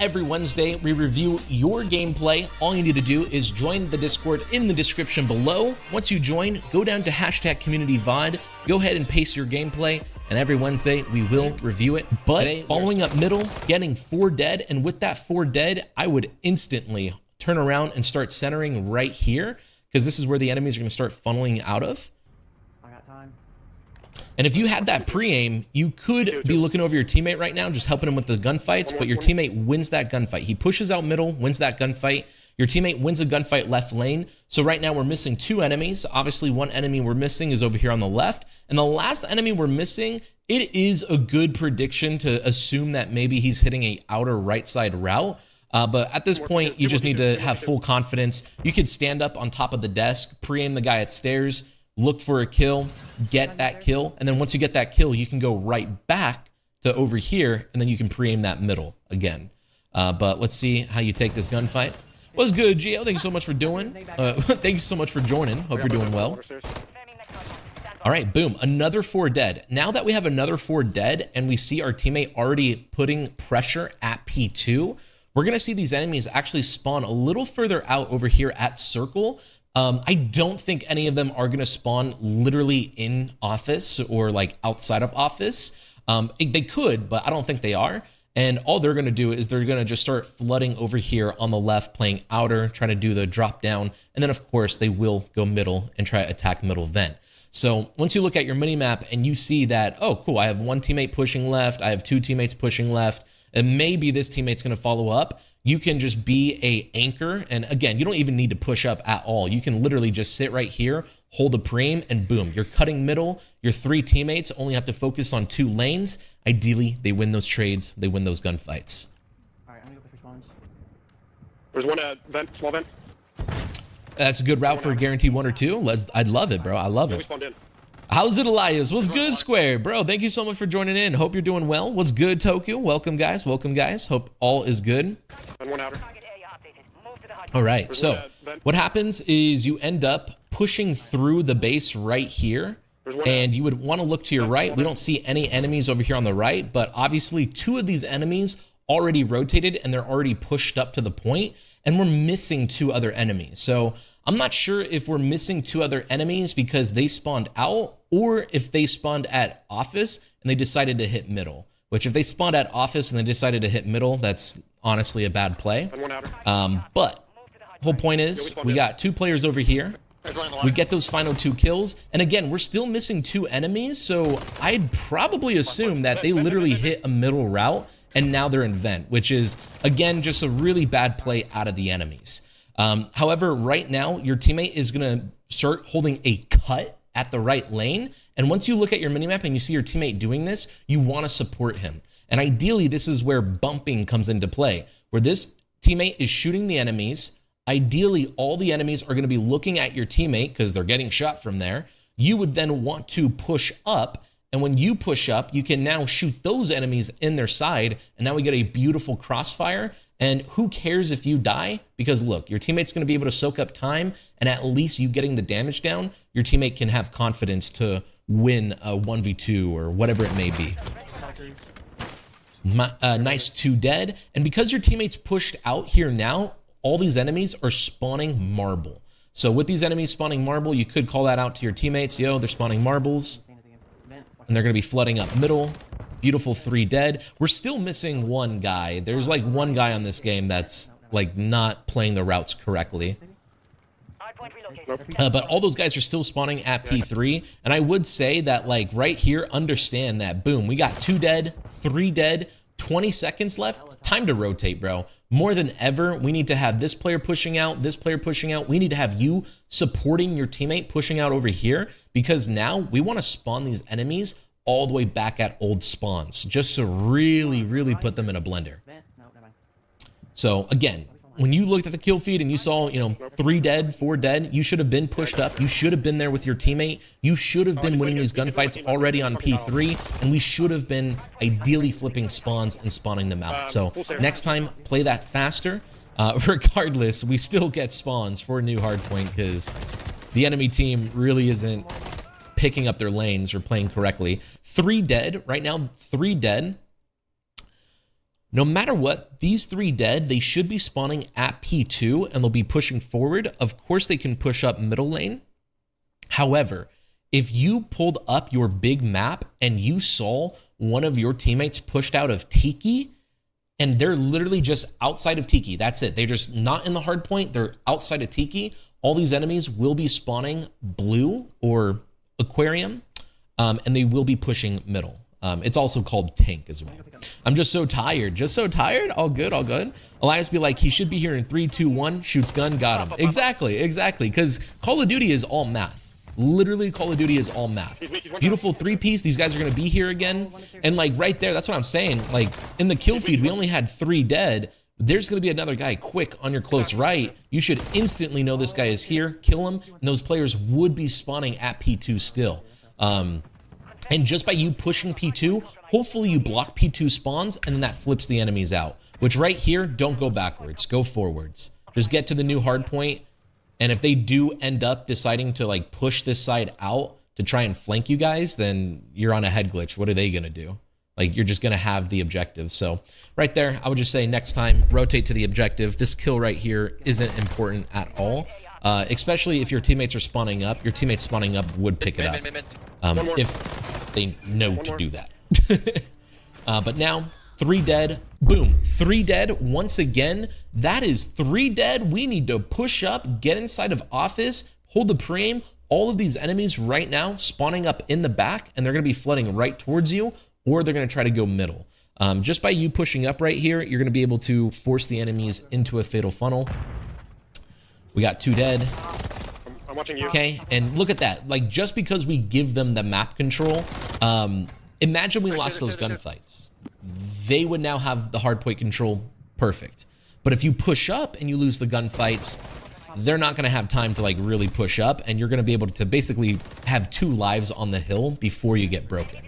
Every Wednesday, we review your gameplay. All you need to do is join the Discord in the description below. Once you join, go down to #CommunityVOD, go ahead and paste your gameplay, and every Wednesday, we will review it. But today, following up middle, getting 4 dead, and with that 4 dead, I would instantly turn around and start centering right here, because this is where the enemies are going to start funneling out of. And if you had that pre-aim, you could be looking over your teammate right now, just helping him with the gunfights, but your teammate wins that gunfight. He pushes out middle, wins that gunfight. Your teammate wins a gunfight left lane. So right now we're missing 2 enemies. Obviously, one enemy we're missing is over here on the left. And the last enemy we're missing, it is a good prediction to assume that maybe he's hitting a outer right side route. But at this point, you just need to have full confidence. You could stand up on top of the desk, pre-aim the guy at stairs, look for a kill, get that kill, and then once you get that kill, you can go right back to over here, and then you can pre-aim that middle again. But let's see how you take this gunfight. What's good, Gio? Thank you so much for doing. Thank you so much for joining. Hope you're doing well. All right, boom, another 4 dead. Now that we have another 4 dead, and we see our teammate already putting pressure at P2, we're gonna see these enemies actually spawn a little further out over here at circle. I don't think any of them are going to spawn literally in office or like outside of office. They could, but I don't think they are. And all they're going to do is they're going to just start flooding over here on the left, playing outer, trying to do the drop down. And then, of course, they will go middle and try to attack middle vent. So once you look at your mini map and you see that, oh, cool, I have 1 teammate pushing left, I have 2 teammates pushing left, and maybe this teammate's going to follow up, you can just be a anchor. And again, you don't even need to push up at all. You can literally just sit right here, hold the pre-aim, and boom, you're cutting middle. Your 3 teammates only have to focus on 2 lanes. Ideally, they win those trades. They win those gunfights. All right, I'm gonna go for spawns. There's one vent, small vent. That's a good route for a guaranteed 1 or 2. I'd love it, bro. I love it. How's it, Alyus? What's good, Square? Bro, thank you so much for joining in. Hope you're doing well. What's good, Tokyo? Welcome, guys. Welcome, guys. Hope all is good. All right, so what happens is you end up pushing through the base right here, and you would want to look to your right. We don't see any enemies over here on the right, but obviously 2 of these enemies already rotated, and they're already pushed up to the point, and we're missing 2 other enemies. So I'm not sure if we're missing 2 other enemies because they spawned out, or if they spawned at office and they decided to hit middle. Which if they spawned at office and they decided to hit middle, that's honestly a bad play. But whole point is we got 2 players over here. We get those final 2 kills. And again, we're still missing 2 enemies. So I'd probably assume that they literally hit a middle route and now they're in vent, which is, again, just a really bad play out of the enemies. However, right now, your teammate is going to start holding a cut at the right lane. And once you look at your minimap and you see your teammate doing this, you want to support him. And ideally, this is where bumping comes into play, where this teammate is shooting the enemies. Ideally, all the enemies are going to be looking at your teammate because they're getting shot from there. You would then want to push up. And when you push up, you can now shoot those enemies in their side. And now we get a beautiful crossfire. And who cares if you die? Because look, your teammate's going to be able to soak up time, and at least you getting the damage down, your teammate can have confidence to win a 1v2 or whatever it may be. Nice 2 dead. And because your teammate's pushed out here now, all these enemies are spawning marble. So with these enemies spawning marble, you could call that out to your teammates. Yo, they're spawning marbles. And they're going to be flooding up middle. Beautiful 3 dead. We're still missing 1 guy. There's like 1 guy on this game that's like not playing the routes correctly. But all those guys are still spawning at P3. And I would say that like right here, understand that boom, we got 2 dead, 3 dead, 20 seconds left. Time to rotate, bro. More than ever, we need to have this player pushing out, this player pushing out. We need to have you supporting your teammate pushing out over here, because now we want to spawn these enemies all the way back at old spawns, just to really, really put them in a blender. So again, when you looked at the kill feed and you saw, 3 dead, 4 dead, you should have been pushed up. You should have been there with your teammate. You should have been winning these gunfights already on P3, and we should have been ideally flipping spawns and spawning them out. So next time, play that faster. Regardless, we still get spawns for a new hardpoint because the enemy team really isn't picking up their lanes or playing correctly. 3 dead right now, 3 dead. No matter what, these 3 dead, they should be spawning at P2 and they'll be pushing forward. Of course, they can push up middle lane. However, if you pulled up your big map and you saw one of your teammates pushed out of Tiki and they're literally just outside of Tiki, that's it. They're just not in the hard point. They're outside of Tiki. All these enemies will be spawning blue or aquarium, and they will be pushing middle. It's also called tank as well. I'm just so tired. Just so tired. All good. All good. Alyus be like, he should be here in 3, 2, 1. Shoots gun. Got him. Exactly. Exactly. Because Call of Duty is all math. Literally, Call of Duty is all math. Beautiful 3-piece. These guys are going to be here again. And like right there, that's what I'm saying. Like in the kill feed, we only had 3 dead. There's going to be another guy quick on your close right. You should instantly know this guy is here. Kill him. And those players would be spawning at P2 still. And just by you pushing P2, hopefully you block P2 spawns and then that flips the enemies out. Which right here, don't go backwards, go forwards. Just get to the new hard point. And if they do end up deciding to like push this side out to try and flank you guys, then you're on a head glitch. What are they gonna do? Like you're just gonna have the objective. So right there, I would just say next time, rotate to the objective. This kill right here isn't important at all. Especially if your teammates are spawning up. Your teammates spawning up would pick it up. If they know to do that. But now 3 dead, boom, 3 dead once again. That is 3 dead. We need to push up, get inside of office, hold the pre-aim. All of these enemies right now spawning up in the back, and they're going to be flooding right towards you, or they're going to try to go middle. Just by you pushing up right here, you're going to be able to force the enemies into a fatal funnel. We got 2 dead. I'm watching you. Okay, and look at that. Like, just because we give them the map control, imagine we lost those gunfights. They would now have the hardpoint control perfect. But if you push up and you lose the gunfights, they're not going to have time to like really push up, and you're going to be able to basically have 2 lives on the hill before you get broken.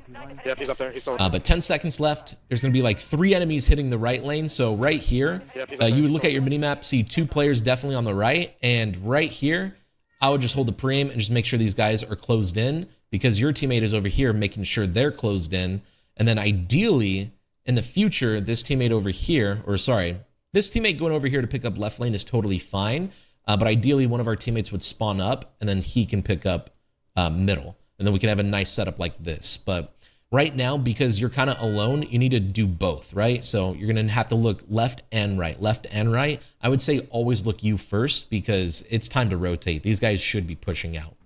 Yep, he's up there. He's but 10 seconds left. There's going to be like 3 enemies hitting the right lane. So right here, you would look at your minimap, see 2 players definitely on the right, and right here, I would just hold the pre-aim and just make sure these guys are closed in, because your teammate is over here making sure they're closed in. And then ideally, in the future, this teammate over here, or sorry, this teammate going over here to pick up left lane is totally fine. But ideally, one of our teammates would spawn up, and then he can pick up middle. And then we can have a nice setup like this. But right now, because you're kind of alone, you need to do both, right? So you're going to have to look left and right, left and right. I would say always look you first, because it's time to rotate. These guys should be pushing out.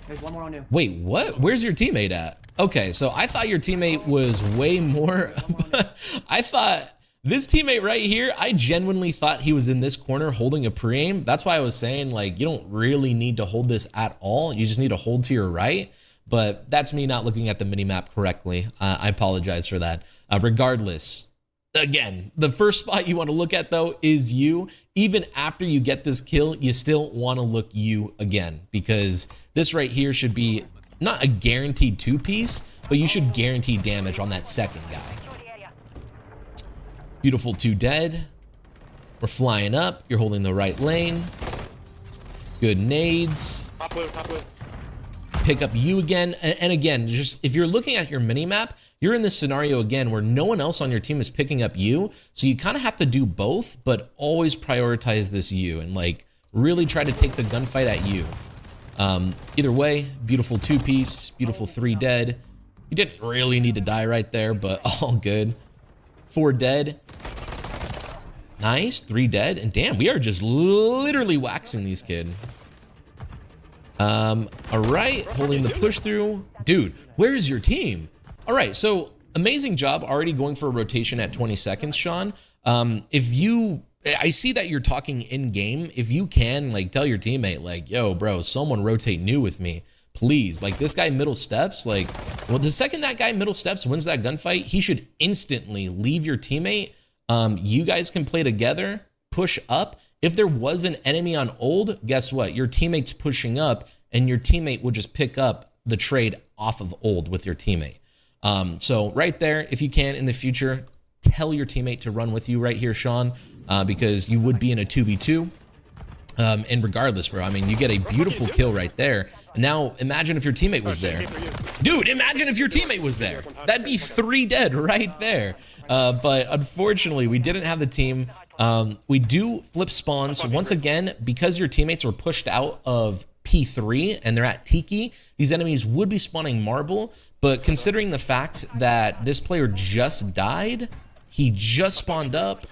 There's one more on you. Wait, what? Where's your teammate at? Okay, so I thought your teammate was way more... I thought this teammate right here, I genuinely thought he was in this corner holding a pre-aim. That's why I was saying, like, you don't really need to hold this at all. You just need to hold to your right. But that's me not looking at the minimap correctly. I apologize for that. Regardless, again, the first spot you want to look at, though, is you. Even after you get this kill, you still want to look you again, because this right here should be not a guaranteed 2-piece, but you should guarantee damage on that second guy. Beautiful 2 dead. We're flying up. You're holding the right lane. Good nades. Top blue, top blue. Pick up you again. And again, just if you're looking at your mini map, you're in this scenario again where no one else on your team is picking up you. So you kind of have to do both, but always prioritize this you and like really try to take the gunfight at you. Either way, beautiful 2-piece, beautiful 3 dead. You didn't really need to die right there, but all good. 4 dead. Nice, 3 dead. And damn, we are just literally waxing these kid. All right, holding the push through. Dude, where's your team? All right, so amazing job already going for a rotation at 20 seconds, Sean. I see that you're talking in game. If you can, like, tell your teammate, like, yo, bro, someone rotate new with me, please. Like, this guy middle steps, like, well, the second that guy middle steps wins that gunfight, he should instantly leave your teammate. You guys can play together, push up. If there was an enemy on old, guess what? Your teammate's pushing up, and your teammate would just pick up the trade off of old with your teammate. So right there, if you can in the future, tell your teammate to run with you right here, Sean, because you would be in a 2v2. And regardless, bro, I mean, you get a beautiful kill right there. Now, imagine if your teammate was there. Dude, imagine if your teammate was there. That'd be 3 dead right there. But unfortunately, we didn't have the team. We do flip spawns. Once again, because your teammates were pushed out of P3 and they're at Tiki, these enemies would be spawning Marble. But considering the fact that this player just died, he just spawned up.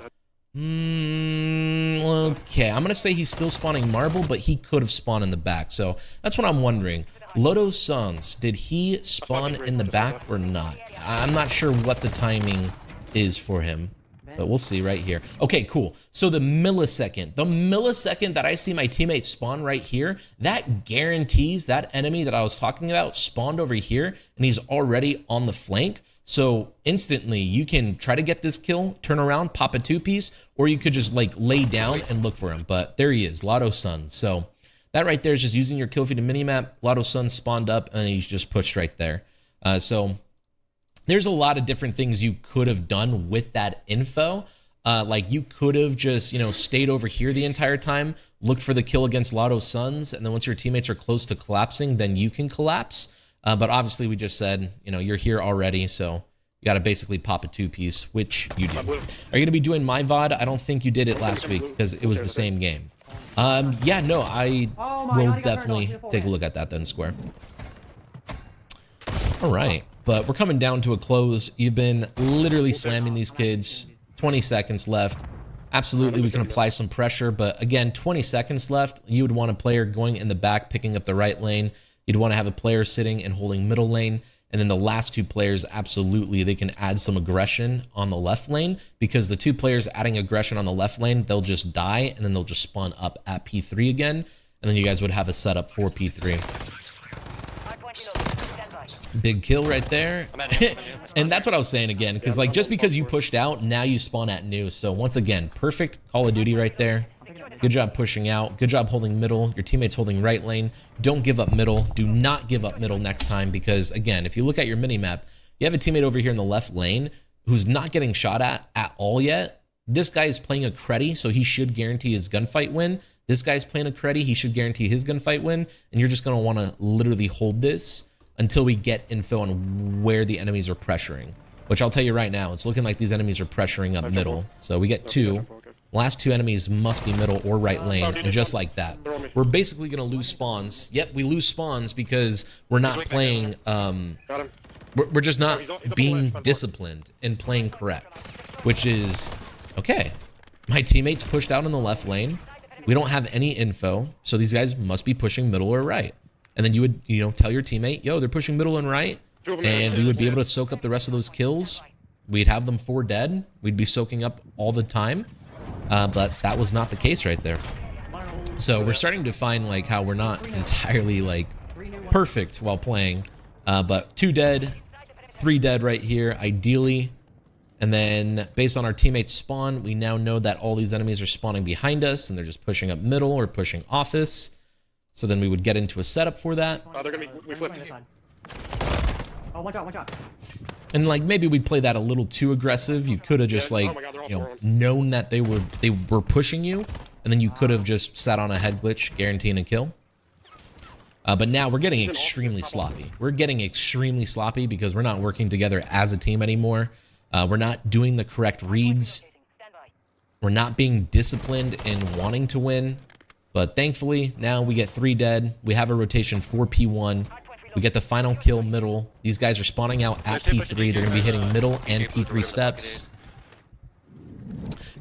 Okay, I'm gonna say he's still spawning Marble, but he could have spawned in the back. So that's what I'm wondering. Loto Sons, did he spawn in the back or not? I'm not sure what the timing is for him, but we'll see right here. Okay, cool. So the millisecond that I see my teammate spawn right here, that guarantees that enemy that I was talking about spawned over here, and he's already on the flank. So instantly you can try to get this kill, turn around, pop a 2-piece, or you could just like lay down and look for him. But there he is, Lotto Sun. So that right there is just using your kill feed and minimap. Lotto Sun spawned up and he's just pushed right there. So there's a lot of different things you could have done with that info. Like you could have just, you know, stayed over here the entire time, looked for the kill against Lotto Suns, and then once your teammates are close to collapsing, then you can collapse. But obviously we just said, you know, you're here already, so you got to basically pop a 2-piece, which you do. Are you going to be doing my VOD? I don't think you did it last week because it was the same game. Yeah, no, I will definitely take a look at that then, Square. All right, but we're coming down to a close. You've been literally slamming these kids. 20 seconds left. Absolutely, we can apply some pressure, but again, 20 seconds left. You would want a player going in the back, picking up the right lane. You'd want to have a player sitting and holding middle lane. And then the last 2 players, absolutely, they can add some aggression on the left lane, because the 2 players adding aggression on the left lane, they'll just die and then they'll just spawn up at P3 again. And then you guys would have a setup for P3. Big kill right there. And that's what I was saying again, because like just because you pushed out, now you spawn at new. So once again, perfect Call of Duty right there. Good job pushing out. Good job holding middle. Your teammate's holding right lane. Don't give up middle. Do not give up middle next time, because again, if you look at your minimap, you have a teammate over here in the left lane who's not getting shot at all yet. This guy is playing a creddy, so he should guarantee his gunfight win. This guy's playing a creddy. He should guarantee his gunfight win. And you're just going to want to literally hold this until we get info on where the enemies are pressuring, which I'll tell you right now, it's looking like these enemies are pressuring up middle. So we get 2. Last 2 enemies must be middle or right lane, and just like that, we're basically going to lose spawns. Yep, we lose spawns because we're not playing, we're just not being disciplined and playing correct, which is, okay, my teammates pushed out in the left lane. We don't have any info, so these guys must be pushing middle or right. And then you would, you know, tell your teammate, yo, they're pushing middle and right, and we would be able to soak up the rest of those kills. We'd have them 4 dead. We'd be soaking up all the time. But that was not the case right there. So we're starting to find like how we're not entirely like perfect while playing. But 2 dead, 3 dead right here, ideally. And then based on our teammates' spawn, we now know that all these enemies are spawning behind us and they're just pushing up middle or pushing office. So then we would get into a setup for that. They're gonna be, we flipped. Oh, watch out. And like maybe we'd play that a little too aggressive. You could have just like, you know, known that they were pushing you, and then you could have just sat on a head glitch, guaranteeing a kill. But now we're getting extremely sloppy. We're getting extremely sloppy because we're not working together as a team anymore. We're not doing the correct reads. We're not being disciplined in wanting to win. But thankfully, now we get 3 dead. We have a rotation for P1. We get the final kill middle. These guys are spawning out at P3. They're going to be hitting middle and P3 steps.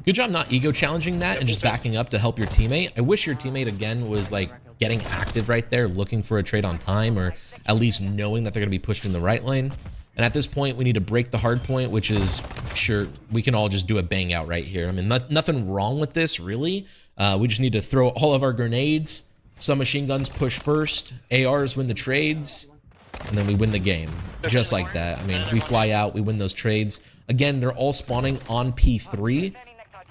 Good job not ego challenging that and just backing up to help your teammate. I wish your teammate, again, was like getting active right there, looking for a trade on time, or at least knowing that they're going to be pushed in the right lane. And at this point, we need to break the hard point, which is, sure, we can all just do a bang out right here. I mean, nothing wrong with this, really. We just need to throw all of our grenades. Some machine guns push first, ARs win the trades, and then we win the game. Just like that. I mean, we fly out, we win those trades. Again, they're all spawning on P3,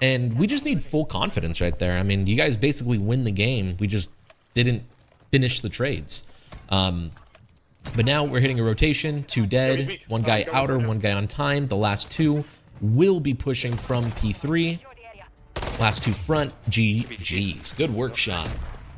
and we just need full confidence right there. I mean, you guys basically win the game. We just didn't finish the trades. But now we're hitting a rotation, 2 dead, 1 guy outer, 1 guy on time. The last 2 will be pushing from P3. Last two front. GG's. Good work, Sean.